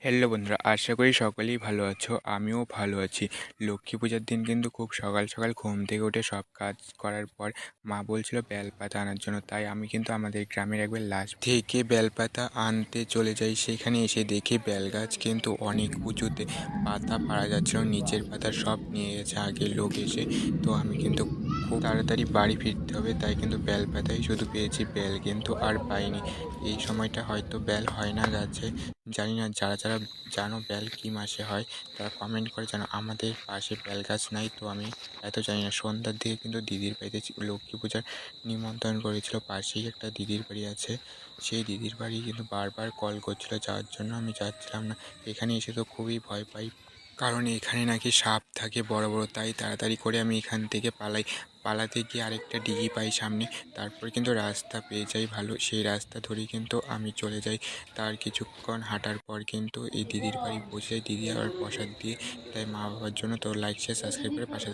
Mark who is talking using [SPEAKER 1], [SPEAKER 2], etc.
[SPEAKER 1] Hello বন্ধুরা, আশা করি সকলেই ভালো আছো। আমিও ভালো আছি। লক্ষ্মী পূজার দিন কিন্তু খুব সকাল সকাল ঘুম থেকে উঠে সব কাজ করার পর মা বলছিল বেলপাতা আনার জন্য। তাই আমি কিন্তু আমাদের গ্রামের একবার লাস্ট থেকে বেলপাতা আনতে চলে যাই। সেখানে এসে দেখি বেলগাছ কিন্তু অনেক উঁচুতে, পাতা পাড়া যাচ্ছিল, নিচের পাতা সব নিয়ে গেছে আগে লোক এসে। তো আমি কিন্তু খুব তাড়াতাড়ি বাড়ি ফিরতে হবে, তাই কিন্তু বেলপাতাই শুধু পেয়েছি, বেল কিন্তু আর পাইনি। এই সময়টা হয়তো বেল হয় না গাছে, জানি না। যারা যারা জানো বেল কী মাসে হয় তারা কমেন্ট করে জানো। আমাদের পাশে বেল গাছ নাই, তো আমি এত জানি না। সন্ধ্যার দিকে কিন্তু দিদির বাড়িতে লক্ষ্মী পূজার নিমন্ত্রণ করেছিল। পাশেই একটা দিদির বাড়ি আছে, সেই দিদির বাড়ি কিন্তু বারবার কল করছিল যাওয়ার জন্য, আমি যাচ্ছিলাম না। এখানে এসে তো খুবই ভয় পাই, কারণ এখানে নাকি সাপ থাকে বড় বড়। তাই তাড়াতাড়ি করে আমি এখান থেকে পালাই। পালাতে গিয়ে আরেকটা ডিগি পাই সামনে, তারপর কিন্তু রাস্তা পেয়ে যাই ভালো। সেই রাস্তা ধরেই কিন্তু আমি চলে যাই। তার কিছুক্ষণ হাঁটার পর কিন্তু এই দিদির বাড়ি পৌঁছে যাই। দিদি আবার প্রসাদ দিয়ে তাই মা বাবার জন্য। তো লাইক শেয়ার সাবস্ক্রাইব করে পাশে